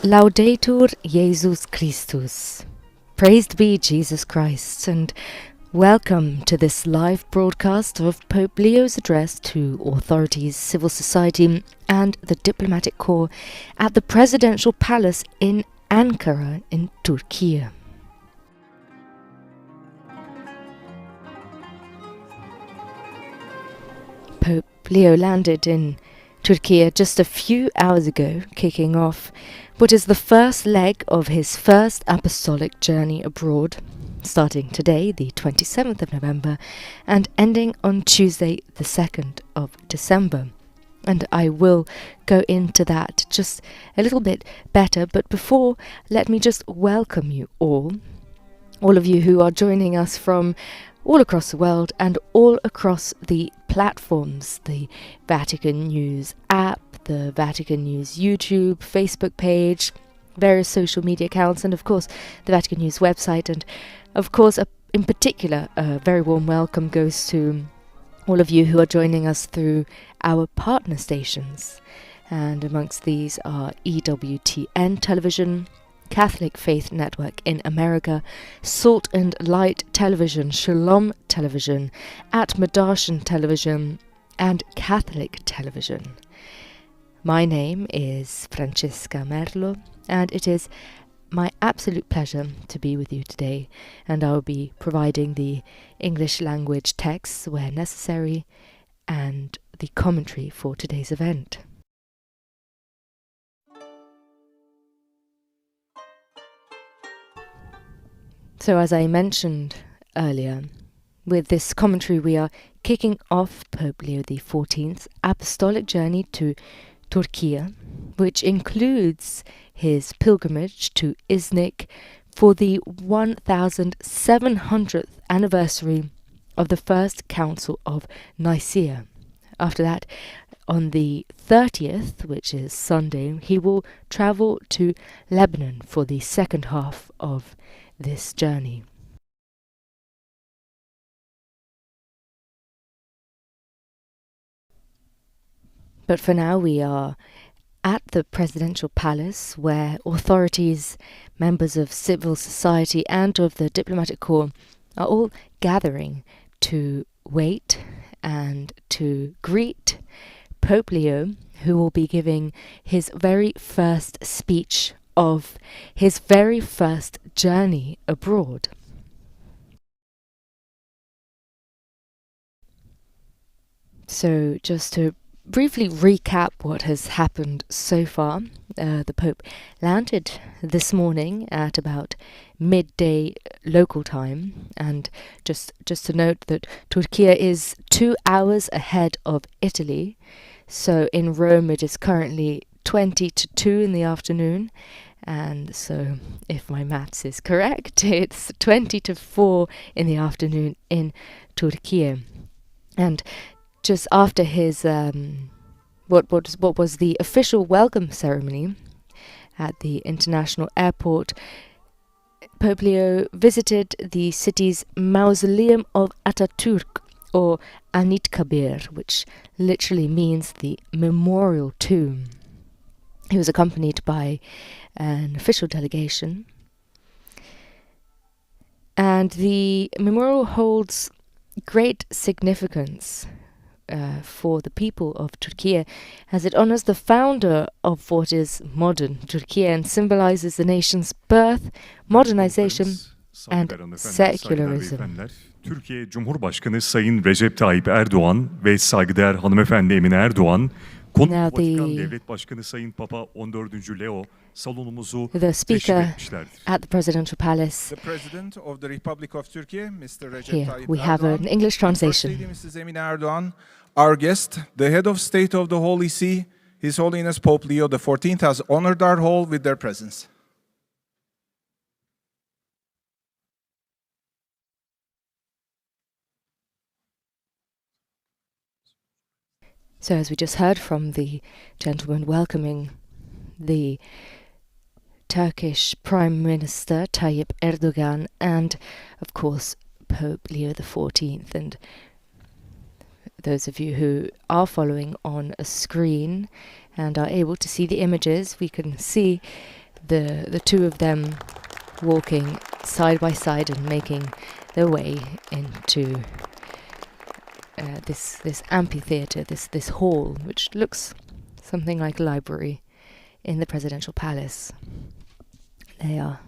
Laudetur Jesus Christus. Praised be Jesus Christ, and welcome to this live broadcast of Pope Leo's address to authorities, civil society and the diplomatic corps at the presidential palace in Ankara in Türkiye. Pope Leo landed in Türkiye just a few hours ago, kicking off what is the first leg of his first apostolic journey abroad, starting today, the 27th of November, and ending on Tuesday, the 2nd of December. And I will go into that just a little bit better, but before, let me just welcome you all of you who are joining us from all across the world and all across the platforms, the Vatican News app, the Vatican News YouTube, Facebook page, various social media accounts, and of course the Vatican News website. And of course, in particular, a very warm welcome goes to all of you who are joining us through our partner stations. And amongst these are EWTN Television, Catholic Faith Network in America, Salt and Light Television, Shalom Television, Atmadarshan Television, and Catholic Television. My name is Francesca Merlo, and it is my absolute pleasure to be with you today, and I will be providing the English language texts where necessary and the commentary for today's event. So as I mentioned earlier, with this commentary we are kicking off Pope Leo XIV's apostolic journey to Türkiye, which includes his pilgrimage to Iznik for the 1700th anniversary of the First Council of Nicaea. After that, on the 30th, which is Sunday, he will travel to Lebanon for the second half of this journey. But for now we are at the presidential palace, where authorities, members of civil society and of the diplomatic corps are all gathering to wait and to greet Pope Leo, who will be giving his very first speech of his very first journey abroad. So just to briefly recap what has happened so far, the Pope landed this morning at about midday local time, and just to note that Türkiye is 2 hours ahead of Italy, so in Rome it is currently 20 to 2 in the afternoon, and so if my maths is correct, it's 20 to 4 in the afternoon in Türkiye. And just after his what was the official welcome ceremony at the international airport, Pope Leo visited the city's Mausoleum of Atatürk, or Anıtkabir, which literally means the memorial tomb. He was accompanied by an official delegation, and the memorial holds great significance for the people of Türkiye, as it honors the founder of what is modern Türkiye and symbolizes the nation's birth, modernization and secularism. Türkiye Cumhurbaşkanı Sayın Recep Tayyip Erdoğan ve saygıdeğer hanımefendi Emine Erdoğan, Now the speaker at the presidential palace. The President of the Republic of Turkey, Mr. Recep Here Tayyip we have an English translation. First Lady Mrs. Emine Erdogan, our guest, the head of state of the Holy See, His Holiness Pope Leo XIV, has honored our hall with their presence. So as we just heard from the gentleman welcoming the Turkish Prime Minister Tayyip Erdogan and, of course, Pope Leo XIV. And those of you who are following on a screen and are able to see the images, we can see the two of them walking side by side and making their way into this amphitheatre, this hall, which looks something like a library in the presidential palace. They are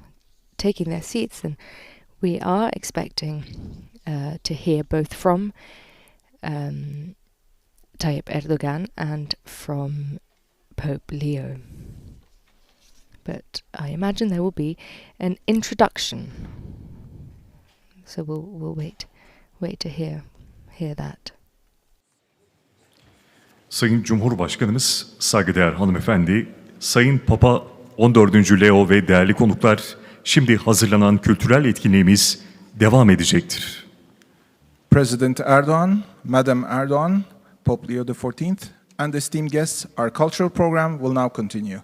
taking their seats, and we are expecting to hear both from Tayyip Erdogan and from Pope Leo. But I imagine there will be an introduction, so we'll wait to hear that. Sayın Cumhurbaşkanımız, saygıdeğer hanımefendi, Sayın Papa 14. Leo ve değerli konuklar, şimdi hazırlanan kültürel etkinliğimiz devam edecektir. President Erdogan, Madam Erdogan, Pope Leo XIV, and esteemed guests, our cultural program will now continue.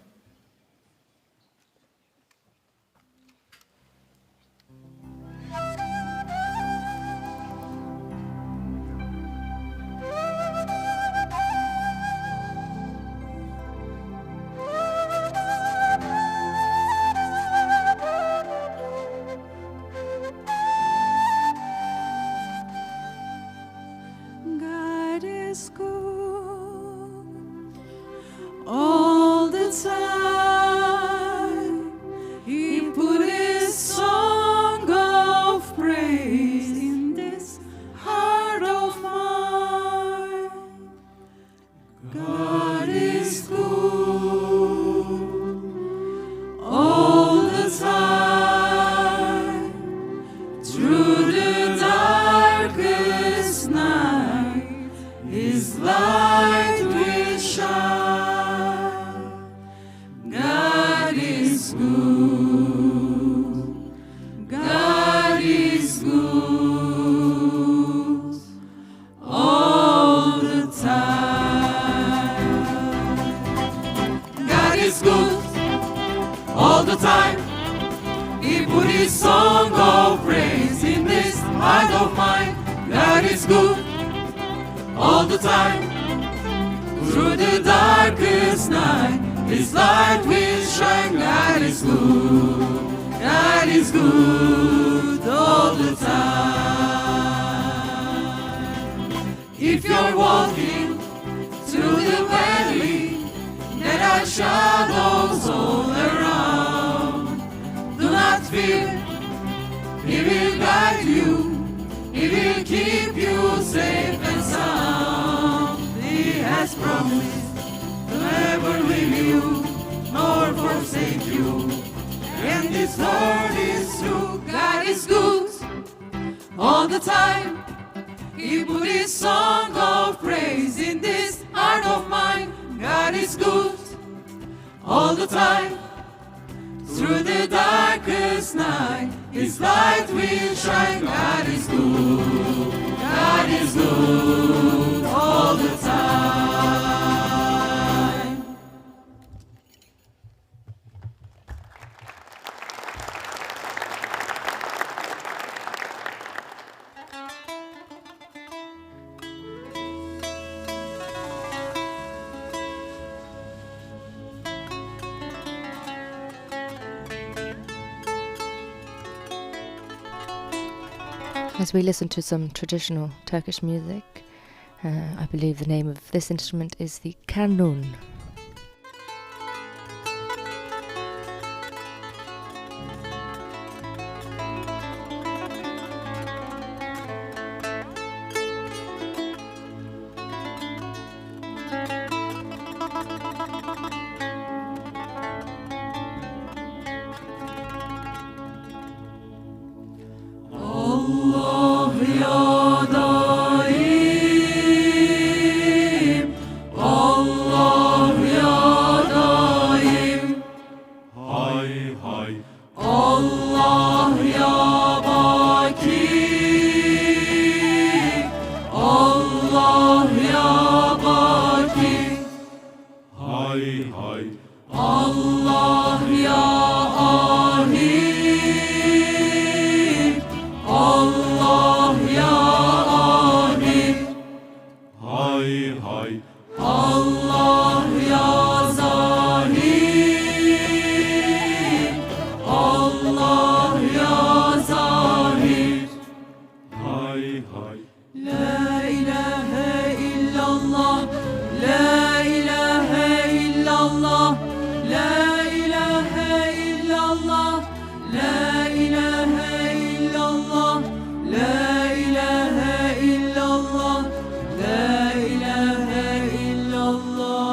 As we listen to some traditional Turkish music, I believe the name of this instrument is the kanun. ya daim, Allah ya daim. Hay hay. Allah ya baki, Allah ya baki. Hay hay. Allah ya ahim, Allah ya ahim. Hay hay. Allah ya zahir, Allah ya zahir. Hay hay. La ilahe illallah, la ilahe illallah, la ilahe illallah, la ilahe illallah, la ilahe illallah, la ilahe illallah.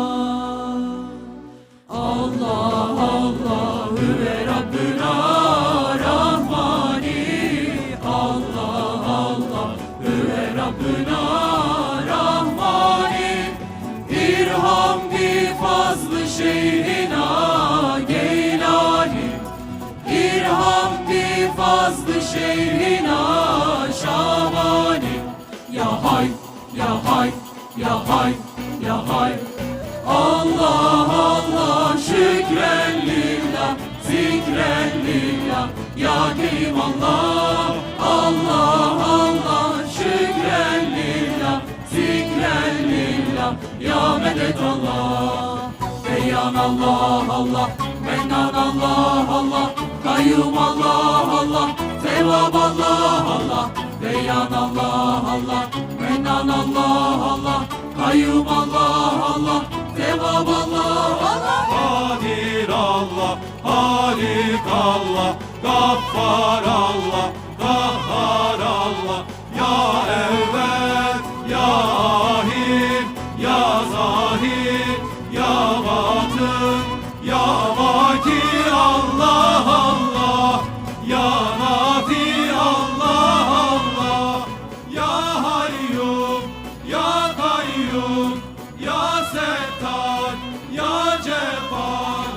Allah Allah ve Rabbuna Rahmani, Allah Allah ve Rabbuna Rahmani. İrham bi fazlı şeyhina Geylani, İrham bi fazlı şeyhina Şabani. Ya hay, ya hay, ya hay, ya hay. Allah Allah şükren lillah, zikren lillah. Ya Kerim Allah, Allah Allah şükren lillah, zikren lillah. Ya medet Allah, Beyyan Allah Allah, Mennan Allah Allah, Kayyum Allah Allah, Tevvab Allah Allah. Beyyan Allah Allah, Mennan Allah Allah, Kayyum Allah Allah, Tevvab Allah Allah. Kadir Allah, Halik Allah, Gaffar Allah, Kahhar Allah. Ya evvel, ya ahir, ya zahir, ya batın, ya vaki. Allah Allah, ya nafi. Allah Allah, ya hayyum, ya kayyum, ya settar, ya cebbar.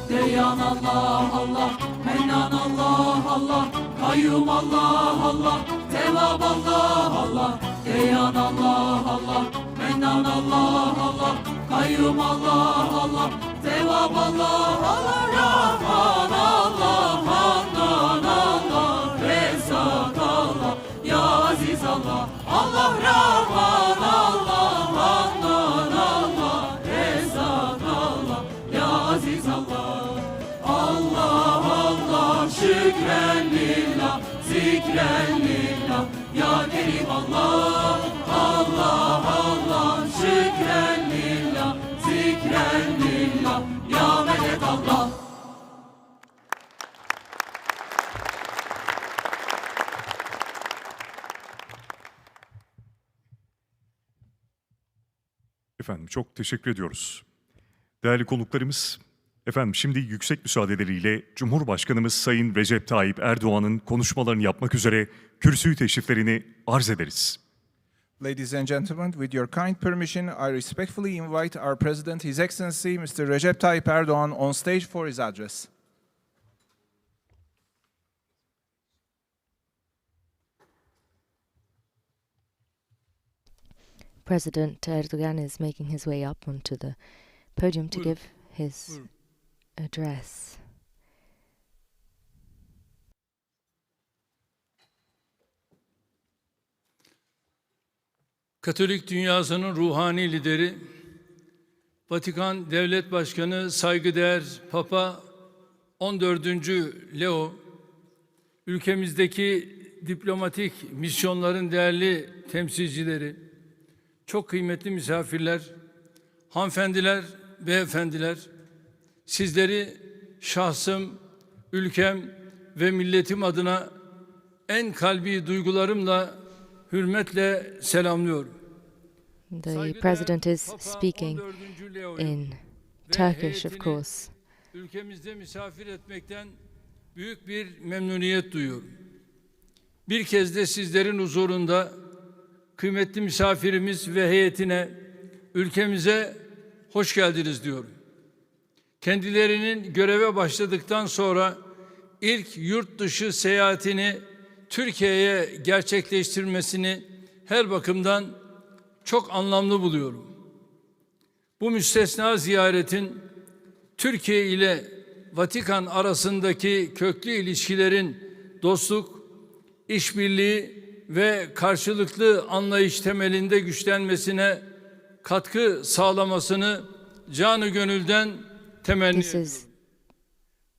Deyan Allah Allah, Mennan Allah Allah, Kayyum Allah Allah, Tevvab Allah Allah. Deyan Allah Allah, Mennan Allah Allah, Kayyum Allah Allah, Tevvab Allah Allah. Rahman Allah, Hannan Allah, Rezzak Allah, ya Aziz Allah. Allah Rahman Allah, Hannan Allah, Rezzak Allah, ya Aziz Allah. Allah Allah şükren lillah, zikren lillah. Ya Kerim Allah, Allah Allah şükren lillah, zikren lillah. Ya medet Allah. Efendim çok teşekkür ediyoruz. Değerli konuklarımız, efendim şimdi yüksek müsaadeleriyle Cumhurbaşkanımız Sayın Recep Tayyip Erdoğan'ın konuşmalarını yapmak üzere kürsü teşriflerini arz ederiz. Ladies and gentlemen, with your kind permission, I respectfully invite our President, His Excellency Mr. Recep Tayyip Erdogan, on stage for his address. President Erdogan is making his way up onto the podium to give his address. Katolik dünyasının ruhani lideri, Vatikan Devlet Başkanı saygıdeğer Papa 14. Leo, ülkemizdeki diplomatik misyonların değerli temsilcileri, çok kıymetli misafirler, hanımefendiler, beyefendiler, sizleri şahsım, ülkem ve milletim adına en kalbi duygularımla, hürmetle selamlıyorum. The president is speaking in Turkish, of course. Ülkemizde misafir etmekten büyük bir memnuniyet duyuyorum. bir kez de sizlerin huzurunda kıymetli misafirimiz ve heyetine, ülkemize hoş geldiniz diyorum. Kendilerinin göreve başladıktan sonra ilk yurt dışı seyahatini Türkiye'ye gerçekleştirmesini her bakımdan çok anlamlı buluyorum. Bu müstesna ziyaretin Türkiye ile Vatikan arasındaki köklü ilişkilerin dostluk, işbirliği ve karşılıklı anlayış temelinde güçlenmesine katkı sağlamasını canı gönülden temenni ediyorum.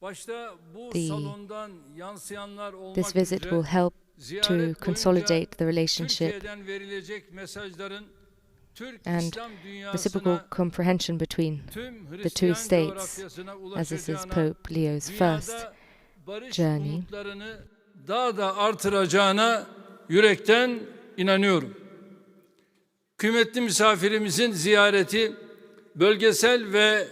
Başta bu salondan yansıyanlar olmak This visit üzere will help ziyaret to boyunca consolidate the relationship Türkiye'den verilecek mesajların Türk and İslam reciprocal dünyasına, comprehension between tüm the two Hristiyan states, coğrafyasına as this is ulaşacağına, Pope Leo's first dünyada barış journey. umutlarını daha da artıracağına yürekten inanıyorum. Kıymetli misafirimizin ziyareti bölgesel ve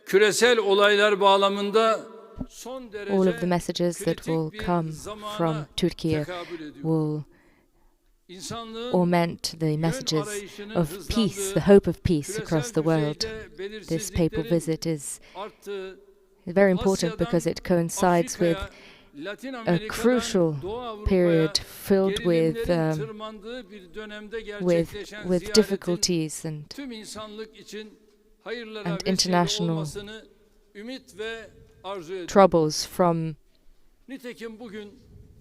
küresel olaylar bağlamında son derece All of the messages that kritik will bir come zamana from Türkiye tekabül ediyor. will İnsanlığın augment the yön messages arayışının of peace, hızlandığı, the hope of peace küresel across the world. düzeyde This papal belirsizliklerin visit is arttığı, very important Asya'dan because it coincides with Afrika'ya, Latin a Amerika'dan crucial Doğu Avrupa'ya period filled with gerilimlerin tırmandığı bir dönemde with gerçekleşen ziyaretin difficulties and tüm insanlık için hayırlara and vesile international olmasını ümit ve arzu ediyorum. troubles from Nitekim bugün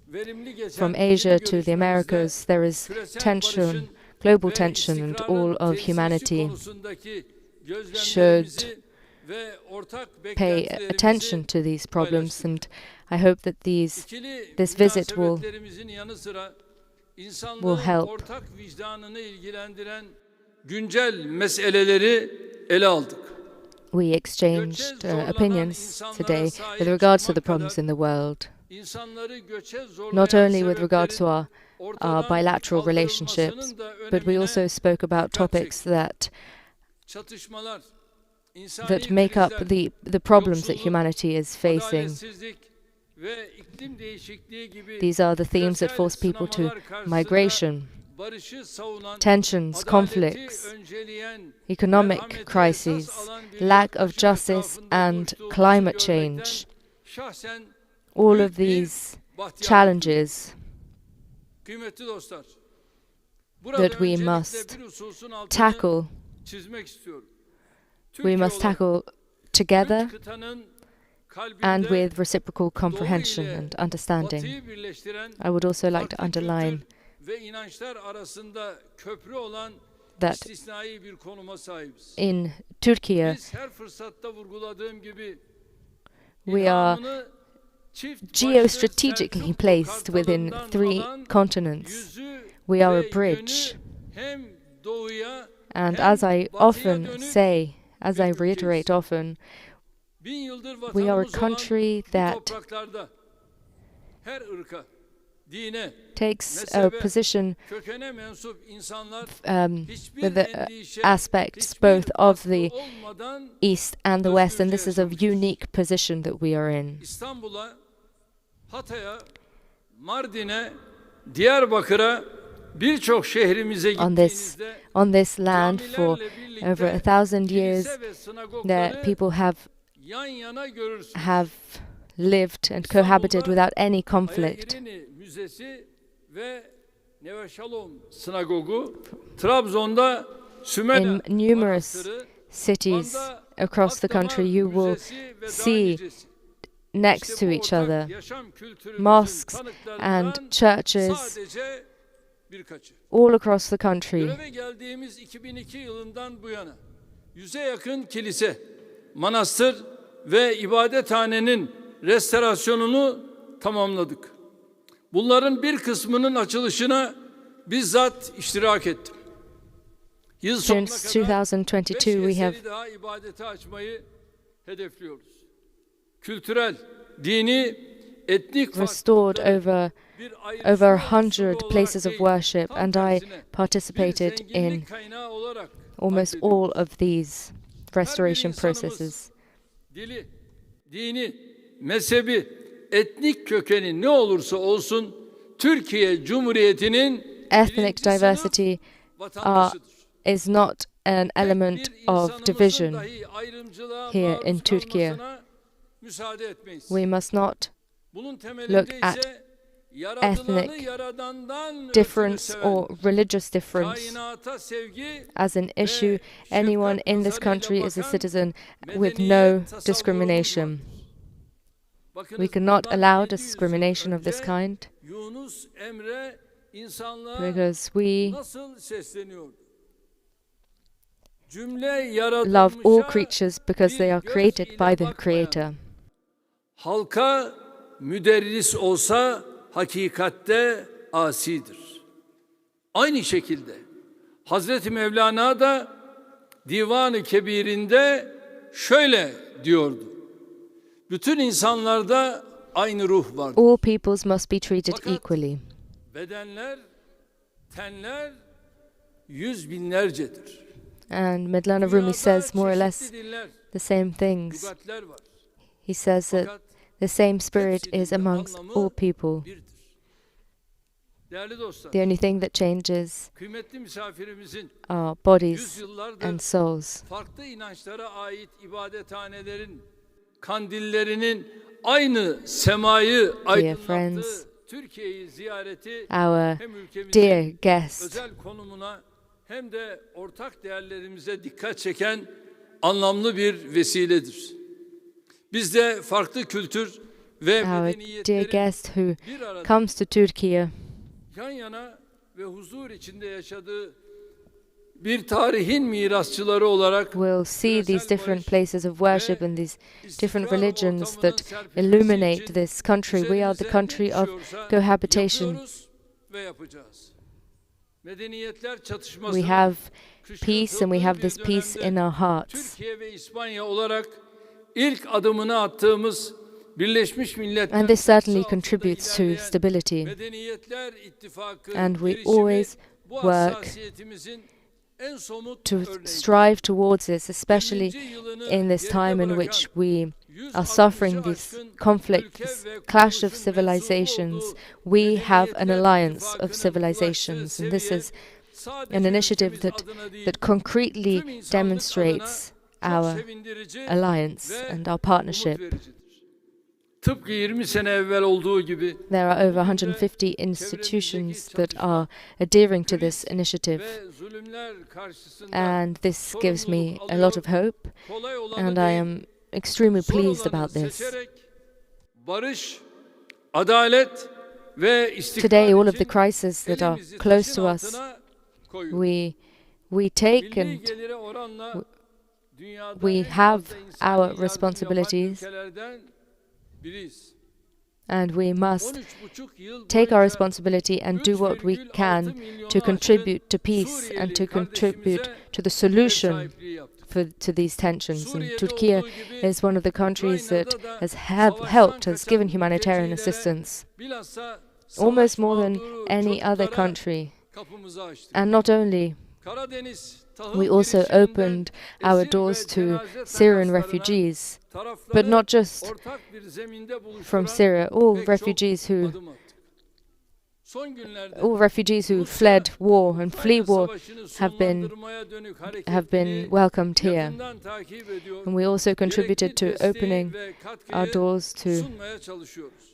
verimli geçen from ikili Asia to the görüşmemizde Americas. There is küresel tension, barışın global ve tension, and istikrarın all of tesisi humanity konusundaki should gözlemlerimizi ve ortak pay beklentilerimizi attention to these problems, paylaştık. and I hope that this visit will münasebetlerimizin yanı sıra insanlığın will help. ortak vicdanını ilgilendiren güncel meseleleri ele aldık. we exchanged opinions today with regards to the problems in the world, İnsanları göçe not zorlayan only with regards to our ortadan bilateral relationships, kaldırılmasının da but we önemine also spoke about dikkat topics çektik. that Çatışmalar, insani that make up krizler, the problems that yoksulluk, humanity is facing. adaletsizlik ve iklim değişikliği gibi These are the themes that küresel force people to sınamalar karşısında migration, barışı savunan, tensions, adaleti conflicts, önceleyen, economic merhameti crises, esas alan bir lack of yaklaşım justice, etrafında and buluştuğumuzu climate görmekten change. şahsen All büyük of bir these bahtiyarlık challenges Kıymetli dostlar, burada that we öncelikle must bir hususun altını tackle, çizmek istiyorum. we Türkiye must olarak tackle together üç kıtanın kalbinde and with reciprocal Doğu comprehension ile and understanding. Batı'yı birleştiren I would also like to farklı underline kültür ve inançlar arasında köprü olan that istisnai bir konuma sahibiz. in Türkiye Biz her fırsatta vurguladığım gibi we are ilhamını çift başlı geostrategically Selçuklu placed within kartalından three alan continents. yüzü We are ve a bridge, yönü hem doğuya and hem as I batıya often dönük say, as I bir ülkeyiz. reiterate often, 1000 yıldır we are a vatanımız olan country bu that topraklarda her ırka, dine, takes a mezhebe, position kökene mensup insanlar hiçbir with the endişe, aspects hiçbir both of baskı the olmadan East and the West, and this is a özgürce unique position that we are in. İstanbul'a, Hatay'a, Mardin'e, Diyarbakır'a birçok şehrimize gittiğinizde On this land for camilerle birlikte over 1,000 years, kilise ve that sinagogları people yan yana görürsünüz. have lived and cohabited without any conflict. Ayagirini Müzesi ve Neve Shalom Sinagogu, Trabzon'da Sümela In numerous Manastırı, cities Van'da across the country, Akdamar you will Müzesi ve Dağ see Müzesi. next İşte to bu each ortak other yaşam kültürümüzün mosques tanıklarından and churches sadece birkaçı. all across the country. Göreve geldiğimiz 2002 yılından bu yana 100'e yakın kilise, manastır ve ibadethanenin restorasyonunu tamamladık. Bunların bir kısmının açılışına bizzat iştirak ettim. Yıl sonuna Since kadar 2022, 5 we have eseri daha ibadete açmayı hedefliyoruz. Kültürel, dini, etnik restored farklılıkları bir ayrışma over unsuru 100 olarak places of değil, worship, tam and I tersine bir participated in zenginlik kaynağı olarak almost addediyoruz. all of these restoration insanımız processes. Dili, dini, mezhebi, etnik kökeni ne olursa olsun Türkiye Cumhuriyeti'nin ethnic birinci sınıf diversity vatandaşıdır. is not an element Tek bir of insanımızın division dahi ayrımcılığa here maruz in Türkiye. kalmasına müsaade etmeyiz. We must not Bunun look temelinde at ise yaratılanı ethnic yaradandan ötürü difference seven, or religious difference kainata sevgi as an issue. Anyone in this country is a citizen with no medeniyet tasavvurumuz discrimination. vardır. Bakınız, We cannot bundan allow 700 yıl discrimination of this önce kind Yunus Emre insanlığa because we nasıl sesleniyordu? Cümle love all yaratılmışa creatures because they are bir göz created ile by the bakmayan, Creator. halka müderris olsa hakikatte asidir. Aynı şekilde Hazreti Mevlana da Divan-ı Kebir'inde şöyle diyordu. Bütün insanlarda aynı ruh vardır. All peoples must be treated Fakat equally. bedenler, tenler yüz binlercedir. And Mevlana Rumi Dünyada says more or less çeşitli diller, the same things. lügatler var. He says that Fakat the same spirit hepsinin is de amongst anlamı all people. birdir. Değerli dostlar, The only thing that changes kıymetli misafirimizin are bodies yüzyıllardır and souls. farklı inançlara ait ibadethanelerin kandillerinin aynı semayı aydınlattığı friends, Türkiye'yi ziyareti Our hem ülkemizin dear guest, özel konumuna hem de ortak değerlerimize dikkat çeken anlamlı bir vesiledir. Biz de farklı kültür ve our dear medeniyetlerin guest who bir arada comes to Türkiye yan yana ve huzur içinde yaşadığı bir tarihin mirasçıları olarak will see these küresel different barış places of worship ve and these different istikrar religions ortamının that serpilmesi illuminate için this country. We are the üzerimize country ne of düşüyorsa cohabitation. yapıyoruz ve yapacağız. Medeniyetler çatışması, We have peace and we kışkırtıldığı have bir this peace dönemde in our hearts. Türkiye ve İspanya olarak ilk adımını attığımız Birleşmiş Milletler And this certainly çatısı altında contributes to ilerleyen stability. Medeniyetler İttifakı And we girişimi always bu work hassasiyetimizin en somut to örneği. strive towards this, especially 20. yılını in this geride time in bırakan which we 160'ı are suffering this aşkın conflict, ülke this ve clash of kuruluşun mensubu civilizations. olduğu We have an Medeniyetler alliance of İttifakı'nın civilizations, ulaştığı and this seviye is sadece an initiative ülkemiz that adına değil, concretely tüm insanlık demonstrates adına çok our sevindirici alliance ve and our umut partnership. vericidir. Tıpkı 20 sene evvel olduğu gibi There are over 150 institutions that are adhering to this initiative, ve zulümler karşısında and this gives me a lot of hope, kolay olanı and I değil, am extremely zor pleased olanı about this. seçerek barış, adalet ve istikrar Today, all of the için crises that are elimizi close taşın to us, altına koyuyoruz. we take Milli and gelire oranla dünyada we en have fazla insani our yardım responsibilities, yapan ülkelerden biriyiz. and we must 13,5 yıl take our boyunca responsibility and do what we 3,6 can milyonu to aşkın contribute to peace and Suriyeli to contribute kardeşimize to the ev solution sahipliği yaptık. to these tensions. And Suriye'de Türkiye olduğu gibi is one of the countries that Ukrayna'da da has savaştan helped, has kaçan given humanitarian mültecilere assistance, bilhassa almost savaş more than mağduru any other çocuklara country. kapımızı açtık. And not only, Karadeniz tahıl we also girişiminden opened our esir doors ve to cenaze Syrian takaslarına refugees, tarafları but not just ortak bir zeminde buluşturan from Syria, all pek çok refugees who adım attık. Son günlerde all refugees who Rusya, fled war and flee Ukrayna war savaşını have been sonlandırmaya dönük have been hareketini welcomed here. yakından takip ediyor. And we also contributed Gerekli to desteği opening ve katkıyı our doors to sunmaya çalışıyoruz.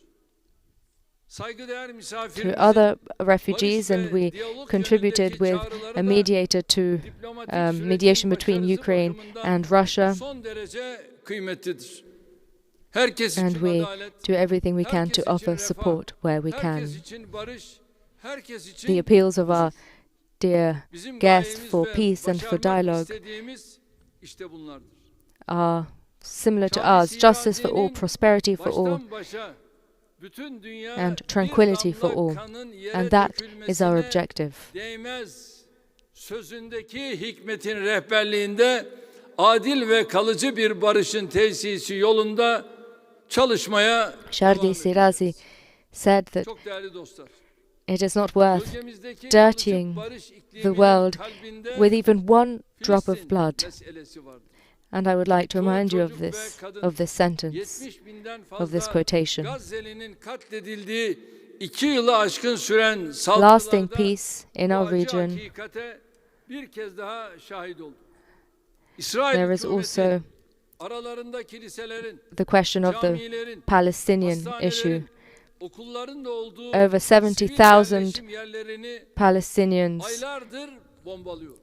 Saygıdeğer to misafirimizin other refugees, barış and ve we diyalog contributed yönündeki with çağrıları a da mediator to diplomatik sürecin mediation between başarısı Ukraine bakımından and Russia, son derece kıymetlidir. Herkes and için we adalet, do everything we can herkes to için offer refah, support where we can. herkes için barış, herkes için The appeals of our dear bizim guest gayemiz for ve peace and for başarmak dialogue istediğimiz işte bunlardır. are similar to Şahsi ours: justice for all, iradenin prosperity for all, baştan başa bütün dünya and bir tranquility for damla all. kanın yere And that is our dökülmesine objective. değmez sözündeki hikmetin rehberliğinde adil ve kalıcı bir barışın tesisi yolunda çalışmaya devam Shardi ediyoruz. Sirazi said that Çok değerli dostlar, it is not worth bölgemizdeki dirtying kalıcı barış the ikliminin world kalbinde with even one drop of Filistin blood. meselesi vardır. And I would like to Çoluk remind you of çocuk ve this, kadın, of this sentence, 70 binden of this fazla quotation. Gazze'linin katledildiği 2 yılı aşkın süren lasting saldırılarda peace in bu our acı region. hakikate bir kez daha şahit olduk. There İsrail is also hükümeti aralarında kiliselerin, the question of the camilerin, Palestinian issue. hastanelerin, okulların da olduğu Over sivil 70,000 yerleşim yerlerini Palestinians aylardır bombalıyor.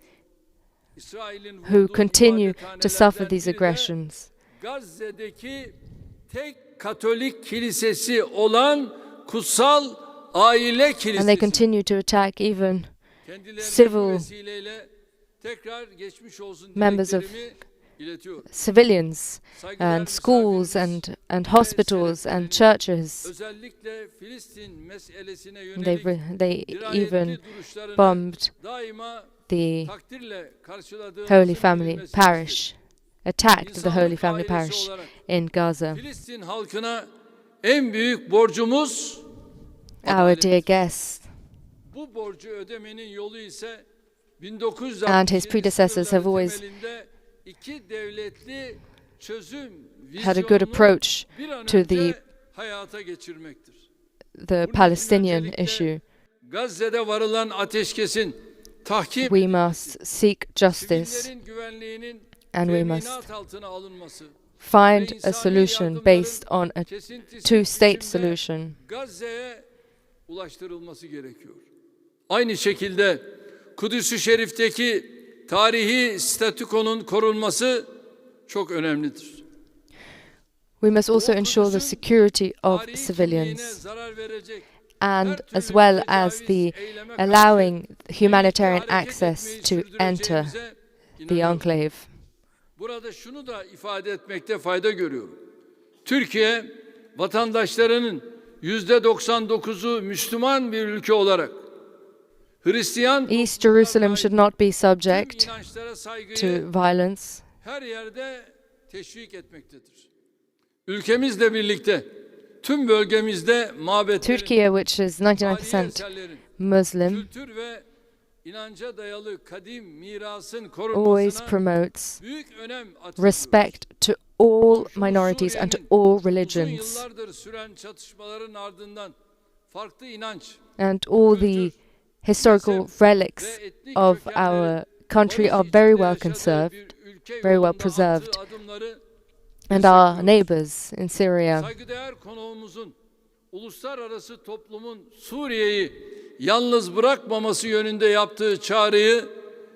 İsrail'in who vurduğu continue to ibadethanelerden suffer these biri de aggressions. Gazze'deki tek Katolik kilisesi olan Kutsal Aile And they Kilisesi. continue to attack even Kendilerine civil bu vesileyle tekrar geçmiş olsun members of dileklerimi iletiyorum. civilians Saygıdeğer and schools misafirimiz and hospitals and churches. özellikle Filistin meselesine They, yönelik they even dirayetli duruşlarını bombed daima the takdirle karşıladığımızın Holy Family bilinmesi Parish, attacked the İnsanlık Holy Family ailesi Parish olarak in Gaza. Filistin halkına en büyük borcumuz Our adalet. dear guest Bu borcu ödemenin yolu ise and his predecessors have always temelinde iki devletli çözüm had a good vizyonunu approach bir an to önce hayata geçirmektir. Bunun için Palestinian öncelikle issue. Gazze'de varılan ateşkesin tahkim We must seek justice sivillerin güvenliğinin and we must teminat altına alınması find ve a insani solution yardımların based on a kesintisiz two-state biçimde solution. Gazze'ye ulaştırılması gerekiyor. Aynı şekilde Kudüs-ü Şerif'teki tarihi statükonun korunması çok önemlidir. We must also Doğu ensure the Kudüs'ün security of tarihi civilians kimliğine zarar verecek and her as türlü well as tecavüz, the eyleme karşı allowing birlikte humanitarian hareket access etmeyi to enter sürdüreceğimize the inanıyorum. enclave. Burada şunu da ifade etmekte fayda görüyorum. Türkiye vatandaşlarının %99'u Müslüman bir ülke olarak Hristiyan East Jerusalem should not be tüm subject inançlara to saygıyı violence. her yerde teşvik etmektedir. Ülkemizle birlikte tüm bölgemizde mabetlerin, Turkey, which is tarihi 99% eserlerin, Muslim, kültür ve inanca dayalı kadim mirasın always korunmasına promotes büyük önem atfediyor. respect to all minorities and to all Uzun religions yıllardır süren çatışmaların ardından farklı inanç and all the historical relics ve etnik of kökenlerin our country barış are içinde very well yaşadığı conserved, bir ülke very well yolunda preserved. attığı adımları And our destekliyoruz. neighbors in Syria. Saygıdeğer konuğumuzun uluslararası toplumun Suriye'yi yalnız bırakmaması yönünde yaptığı çağrıyı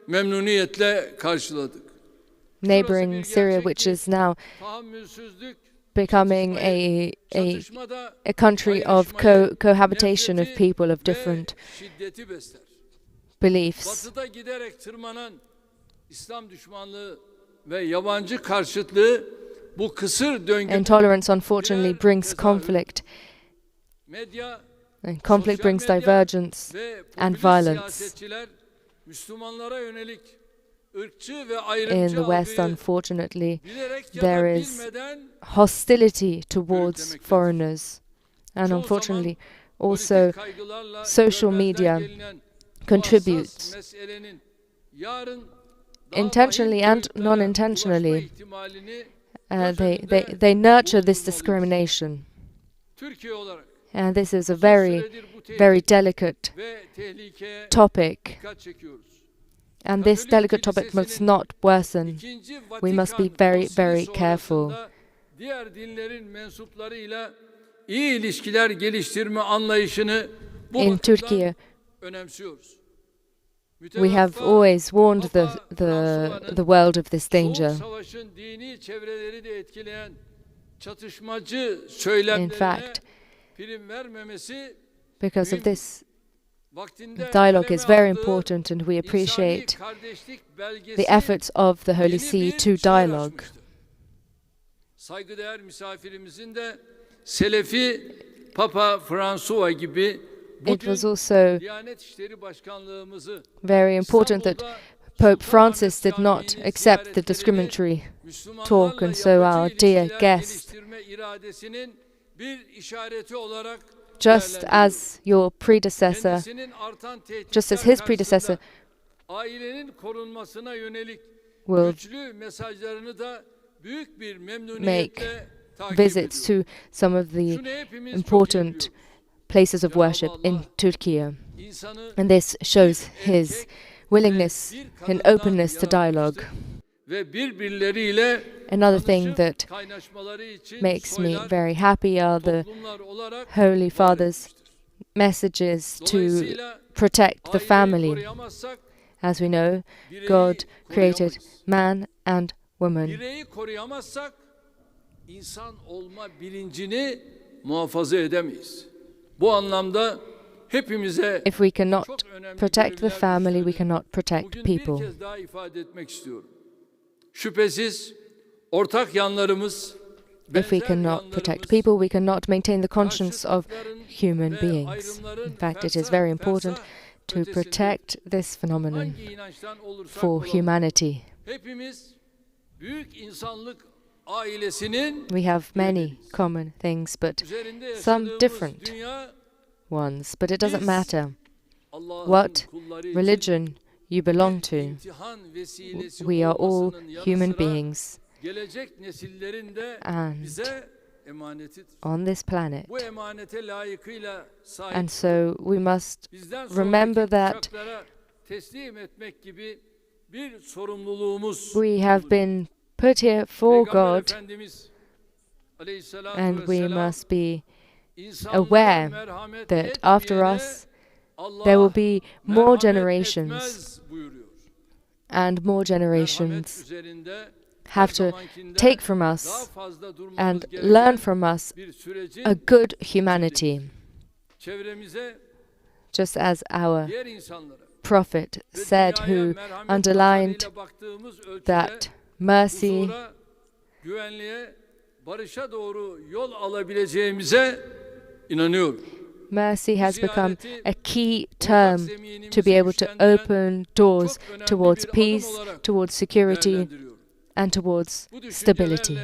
memnuniyetle karşıladık. Neighboring Syria, which is now Tahammülsüzlük, becoming çatışmada a country of cohabitation of nefreti people of ve different şiddeti besler. beliefs. Batıda giderek tırmanan İslam düşmanlığı ve yabancı karşıtlığı bu kısır döngü Intolerance unfortunately brings conflict, medya and conflict sosyal brings medya divergence ve and popülist violence. siyasetçiler Müslümanlara yönelik ırkçı ve In ayrımcı the West, algıyı unfortunately, bilerek ya there da is bilmeden hostility towards Körüklemektedir. foreigners. And Çoğu unfortunately, zaman also politik kaygılarla social görmezden media gelinen bu contributes hassas meselenin yarın daha intentionally vahim and boyutlara non-intentionally. ulaşma ihtimalini They nurture this discrimination. Türkiye olarak And this is a uzun very, süredir bu tehdit very delicate ve tehlikeye topic. dikkat çekiyoruz. And this Katolik delicate topic must Kilisesi'nin not worsen. İkinci We must be Vatikan very, Konsili very careful. sonrasında diğer dinlerin mensuplarıyla iyi ilişkiler geliştirme anlayışını bu In bakımdan Turkey, önemsiyoruz. we have Mütevaffa always warned the Fransuva'nın world of this danger. Soğuk Savaş'ın dini çevreleri de etkileyen çatışmacı In söylemlerine fact, prim vermemesi because of this, vaktinde dialogue is kaleme very aldığı important, and we insani appreciate kardeşlik belgesi the efforts of the Holy yeni See bir to çağ dialogue. açmıştır. Saygıdeğer misafirimizin de Selefi Papa Fransuva gibi It bugün was also Diyanet İşleri Başkanlığımızı very important that Pope Francis did not accept the discriminatory talk, and so our dear guest, iradesinin bir işareti olarak just as your predecessor, kendisinin artan just as tehditler his predecessor, karşısında ailenin korunmasına yönelik will güçlü mesajlarını da büyük bir make memnuniyetle takip visits ediyorum. to some of the Şunu hepimiz çok iyi important biliyoruz. places of worship in Türkiye. And this shows his willingness and openness to dialogue. Another thing that makes me very happy are the Holy Father's messages to protect the family. As we know, God created man and woman. İnsan olma bilincini muhafaza edemeyiz. Bu anlamda hepimize If we cannot protect the family, we cannot protect people. Bugün bir kez daha ifade etmek istiyorum. Şüphesiz ortak yanlarımız, If we cannot protect people, we cannot maintain the conscience of human beings. In fact, it is very important to protect this phenomenon for humanity. Hepimiz büyük insanlık ailesinin We have many common things, but some different ones. But it doesn't matter what religion you belong to. We are all human beings and on this planet. And so we must remember that we have been put here for God, and we must be aware that after us there will be more generations, and more generations have to take from us and learn from us a good humanity, just as our prophet said, who underlined that mercy has become a key term to be able to open doors towards peace, towards security, and towards stability.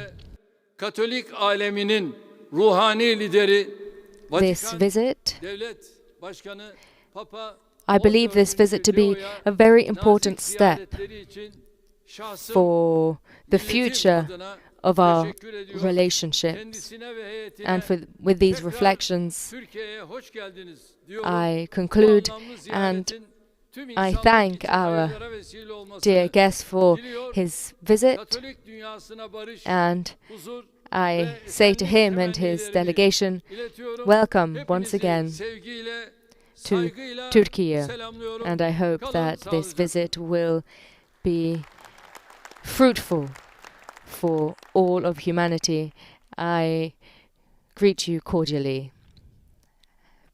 This visit, I believe this visit to be a very important step for the future of our relationships. And with these reflections, I conclude, and I thank our dear guest for his visit, and I say to him and his delegation, welcome once again to Türkiye, and I hope that this visit will be fruitful for all of humanity. I greet you cordially.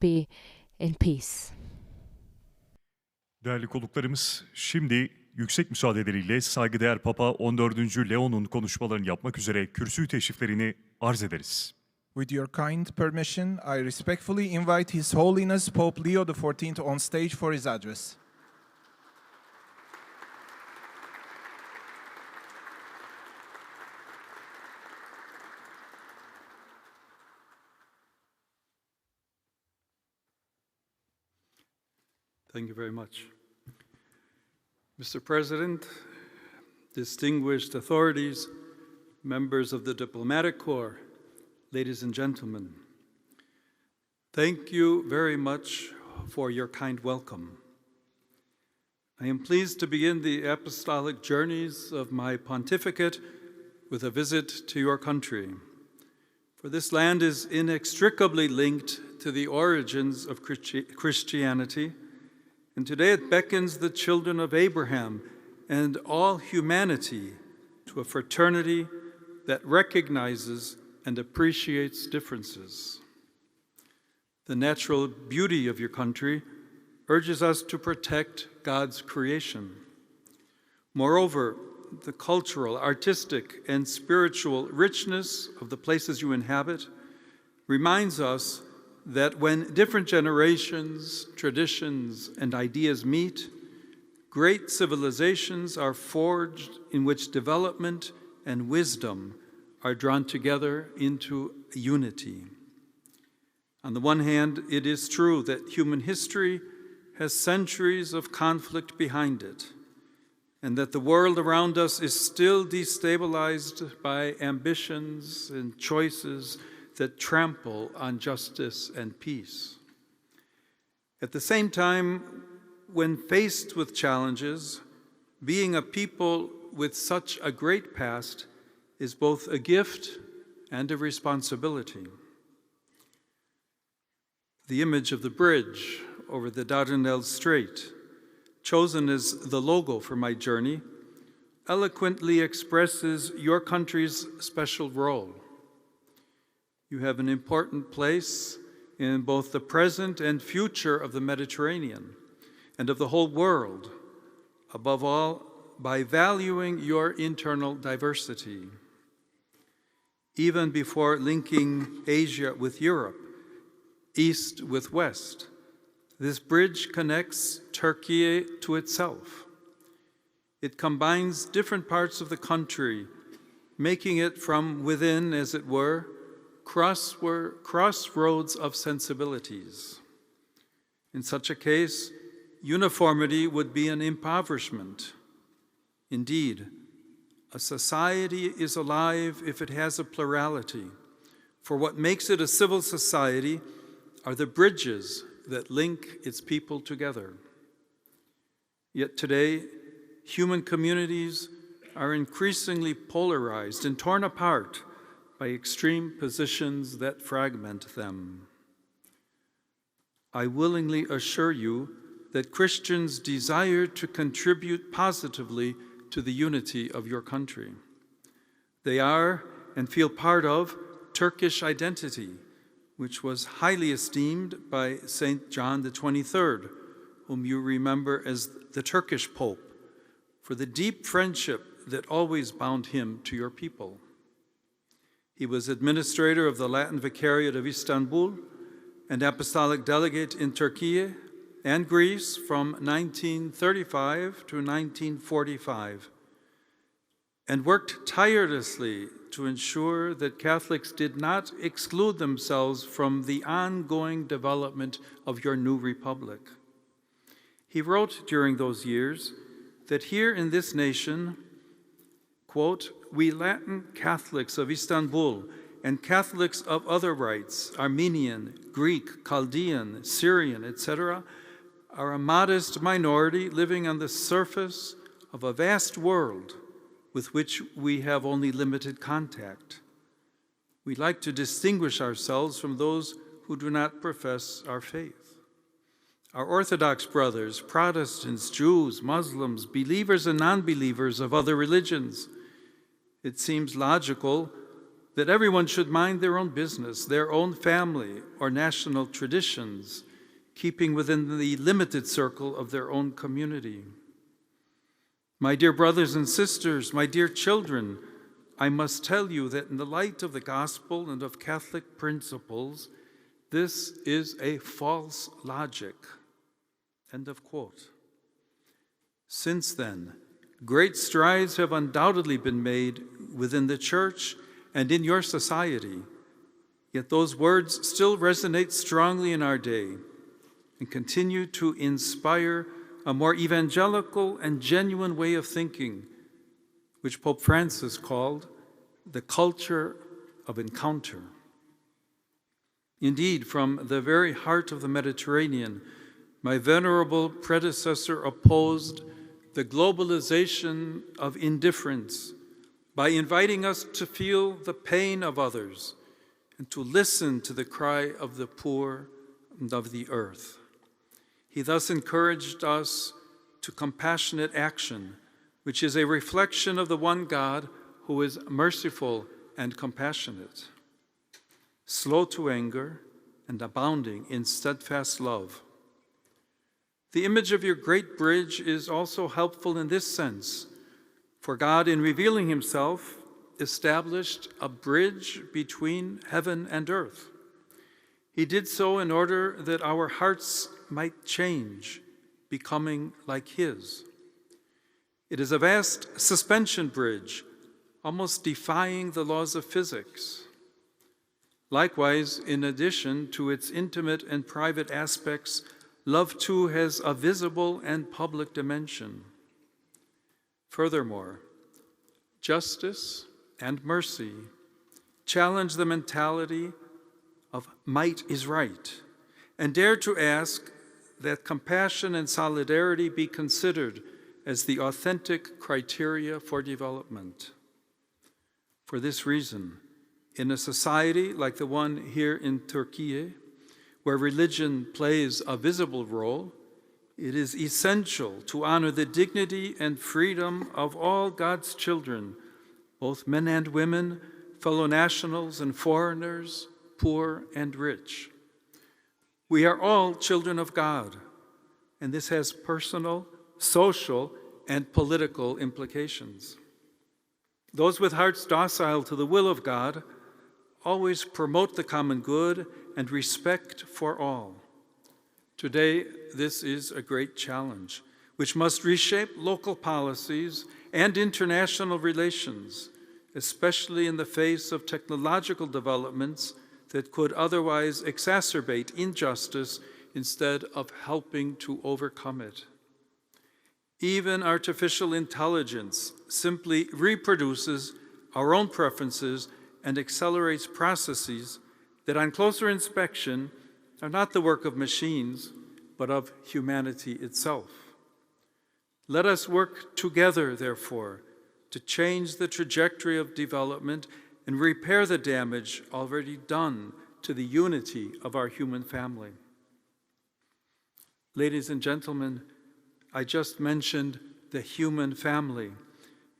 Be in peace. Değerli konuklarımız, şimdi yüksek müsaadeleriyle saygıdeğer Papa 14. Leo'nun konuşmalarını yapmak üzere kürsü teşriflerini arz ederiz. With your kind permission, I respectfully invite His Holiness Pope Leo XIV on stage for his address. Thank you very much. Mr. President, distinguished authorities, members of the diplomatic corps, ladies and gentlemen, thank you very much for your kind welcome. I am pleased to begin the apostolic journeys of my pontificate with a visit to your country, for this land is inextricably linked to the origins of Christianity, and today it beckons the children of Abraham and all humanity to a fraternity that recognizes and appreciates differences. The natural beauty of your country urges us to protect God's creation. Moreover, the cultural, artistic, and spiritual richness of the places you inhabit reminds us that when different generations, traditions, and ideas meet, great civilizations are forged in which development and wisdom are drawn together into unity. On the one hand, it is true that human history has centuries of conflict behind it, and that the world around us is still destabilized by ambitions and choices that trample on justice and peace. At the same time, when faced with challenges, being a people with such a great past is both a gift and a responsibility. The image of the bridge over the Dardanelles Strait, chosen as the logo for my journey, eloquently expresses your country's special role. You have an important place in both the present and future of the Mediterranean and of the whole world, above all, by valuing your internal diversity. Even before linking Asia with Europe, East with West, this bridge connects Türkiye to itself. It combines different parts of the country, making it from within, as it were, crossroads of sensibilities. In such a case, uniformity would be an impoverishment. Indeed, a society is alive if it has a plurality, for what makes it a civil society are the bridges that link its people together. Yet today, human communities are increasingly polarized and torn apart by extreme positions that fragment them. I willingly assure you that Christians desire to contribute positively to the unity of your country. They are and feel part of Turkish identity, which was highly esteemed by Saint John the 23rd, whom you remember as the Turkish Pope, for the deep friendship that always bound him to your people. He was administrator of the Latin Vicariate of Istanbul and apostolic delegate in Türkiye and Greece from 1935 to 1945, and worked tirelessly to ensure that Catholics did not exclude themselves from the ongoing development of your new republic. He wrote during those years that here in this nation, quote, "We Latin Catholics of Istanbul and Catholics of other rites, Armenian, Greek, Chaldean, Syrian, etc., are a modest minority living on the surface of a vast world with which we have only limited contact. We like to distinguish ourselves from those who do not profess our faith. Our Orthodox brothers, Protestants, Jews, Muslims, believers and non-believers of other religions, it seems logical that everyone should mind their own business, their own family or national traditions, keeping within the limited circle of their own community. My dear brothers and sisters, my dear children, I must tell you that in the light of the gospel and of Catholic principles, this is a false logic." End of quote. Since then, great strides have undoubtedly been made within the Church and in your society, yet those words still resonate strongly in our day and continue to inspire a more evangelical and genuine way of thinking, which Pope Francis called the culture of encounter. Indeed, from the very heart of the Mediterranean, my venerable predecessor opposed the globalization of indifference by inviting us to feel the pain of others and to listen to the cry of the poor and of the earth. He thus encouraged us to compassionate action, which is a reflection of the one God who is merciful and compassionate, slow to anger and abounding in steadfast love. The image of your great bridge is also helpful in this sense, for God, in revealing himself, established a bridge between heaven and earth. He did so in order that our hearts might change, becoming like his. It is a vast suspension bridge, almost defying the laws of physics. Likewise, in addition to its intimate and private aspects, love too has a visible and public dimension. Furthermore, justice and mercy challenge the mentality of might is right and dare to ask that compassion and solidarity be considered as the authentic criteria for development. For this reason, in a society like the one here in Türkiye, where religion plays a visible role, it is essential to honor the dignity and freedom of all God's children, both men and women, fellow nationals and foreigners, poor and rich. We are all children of God, and this has personal, social, and political implications. Those with hearts docile to the will of God always promote the common good and respect for all. Today, this is a great challenge, which must reshape local policies and international relations, especially in the face of technological developments that could otherwise exacerbate injustice instead of helping to overcome it. Even artificial intelligence simply reproduces our own preferences and accelerates processes that on closer inspection are not the work of machines, but of humanity itself. Let us work together, therefore, to change the trajectory of development and repair the damage already done to the unity of our human family. Ladies and gentlemen, I just mentioned the human family.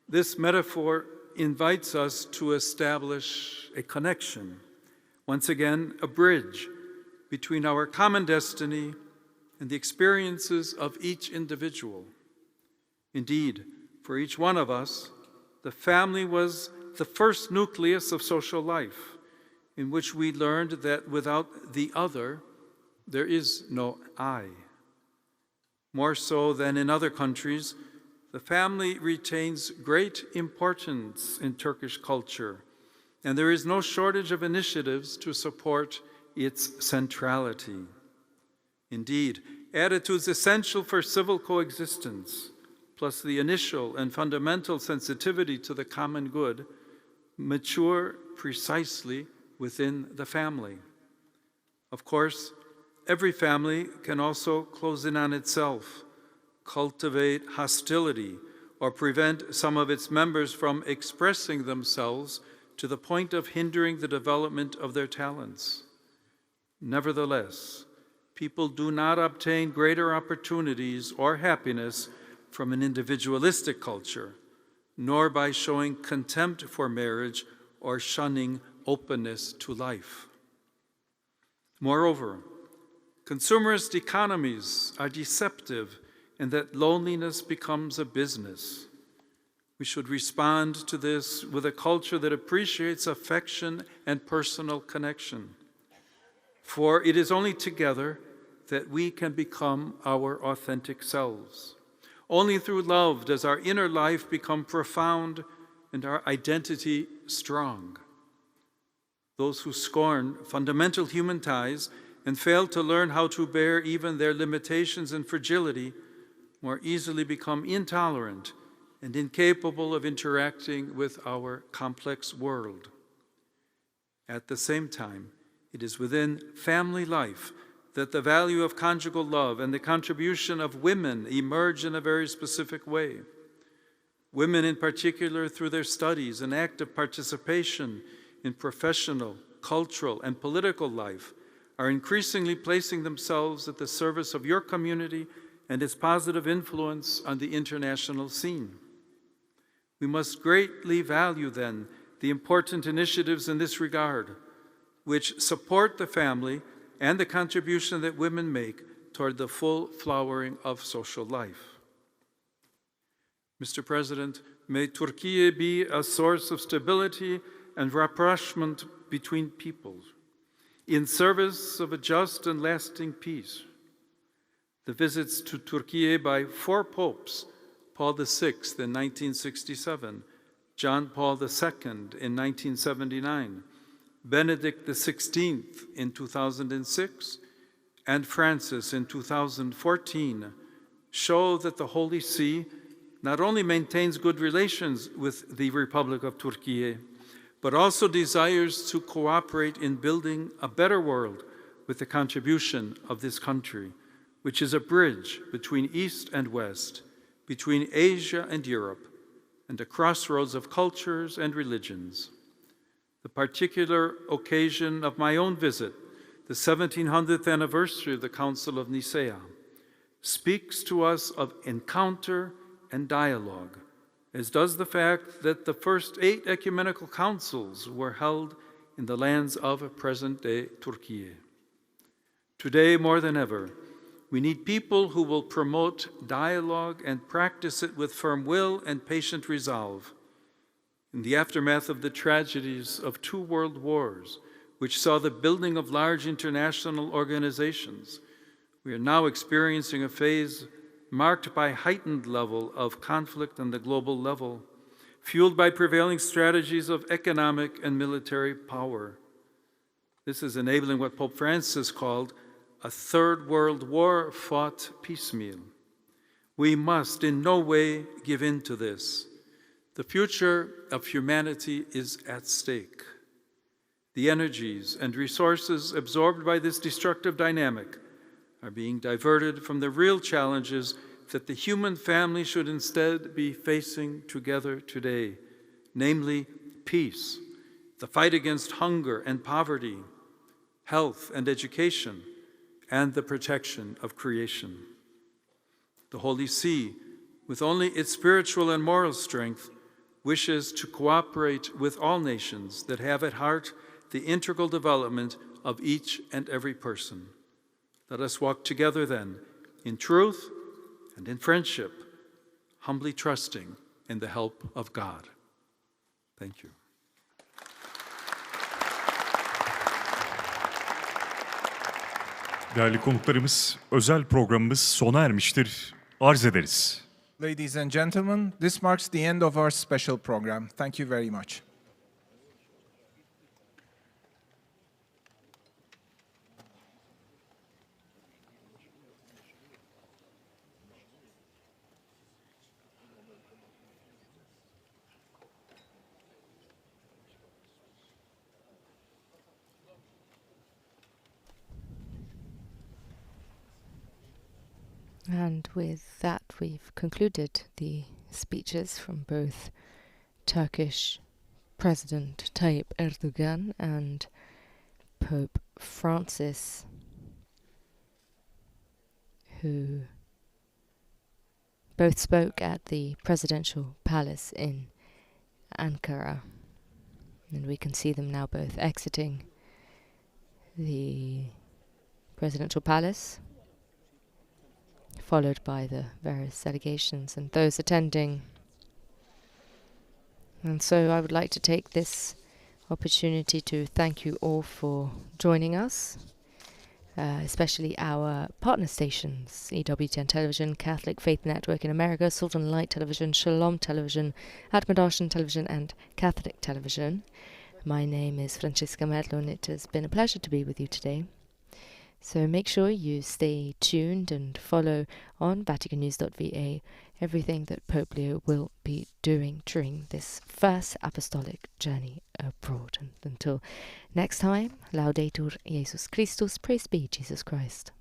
This metaphor invites us to establish a connection, once again, a bridge between our common destiny and the experiences of each individual. Indeed, for each one of us, the family was the first nucleus of social life, in which we learned that without the other, there is no I. More so than in other countries, the family retains great importance in Turkish culture, and there is no shortage of initiatives to support its centrality. Indeed, attitudes essential for civil coexistence, plus the initial and fundamental sensitivity to the common good, mature precisely within the family. Of course, every family can also close in on itself, cultivate hostility, or prevent some of its members from expressing themselves to the point of hindering the development of their talents. Nevertheless, people do not obtain greater opportunities or happiness from an individualistic culture, nor by showing contempt for marriage or shunning openness to life. Moreover, consumerist economies are deceptive in that loneliness becomes a business. We should respond to this with a culture that appreciates affection and personal connection. For it is only together that we can become our authentic selves. Only through love does our inner life become profound and our identity strong. Those who scorn fundamental human ties and fail to learn how to bear even their limitations and fragility more easily become intolerant and incapable of interacting with our complex world. At the same time, it is within family life that the value of conjugal love and the contribution of women emerge in a very specific way. Women in particular, through their studies and active participation in professional, cultural, and political life, are increasingly placing themselves at the service of your community and its positive influence on the international scene. We must greatly value, then, the important initiatives in this regard, which support the family and the contribution that women make toward the full flowering of social life. Mr. President, may Türkiye be a source of stability and rapprochement between peoples, in service of a just and lasting peace. The visits to Türkiye by 4 popes, Paul VI in 1967, John Paul II in 1979, Benedict XVI in 2006, and Francis in 2014 show that the Holy See not only maintains good relations with the Republic of Türkiye, but also desires to cooperate in building a better world with the contribution of this country, which is a bridge between East and West, between Asia and Europe, and a crossroads of cultures and religions. The particular occasion of my own visit, the 1700th anniversary of the Council of Nicaea, speaks to us of encounter and dialogue, as does the fact that the first 8 ecumenical councils were held in the lands of present-day Türkiye. Today, more than ever, we need people who will promote dialogue and practice it with firm will and patient resolve. In the aftermath of the tragedies of 2 world wars, which saw the building of large international organizations, we are now experiencing a phase marked by heightened level of conflict on the global level, fueled by prevailing strategies of economic and military power. This is enabling what Pope Francis called a third world war fought piecemeal. We must in no way give in to this. The future of humanity is at stake. The energies and resources absorbed by this destructive dynamic are being diverted from the real challenges that the human family should instead be facing together today, namely peace, the fight against hunger and poverty, health and education, and the protection of creation. The Holy See, with only its spiritual and moral strength, wishes to cooperate with all nations that have at heart the integral development of each and every person. Let us walk together then in truth and in friendship, humbly trusting in the help of God. Thank you. Değerli konuklarımız, özel programımız sona ermiştir. Arz ederiz. Ladies and gentlemen, this marks the end of our special program. Thank you very much. And with that, we've concluded the speeches from both Turkish President Tayyip Erdogan and Pope Francis, who both spoke at the presidential palace in Ankara. And we can see them now both exiting the presidential palace, followed by the various delegations and those attending. And so I would like to take this opportunity to thank you all for joining us, especially our partner stations, EWTN Television, Catholic Faith Network in America, Sultan Light Television, Shalom Television, Atmadashan Television, and Catholic Television. My name is Francisca Merlo, and it has been a pleasure to be with you today. So make sure you stay tuned and follow on VaticanNews.va everything that Pope Leo will be doing during this first apostolic journey abroad. And until next time, Laudetur Jesus Christus, praise be Jesus Christ.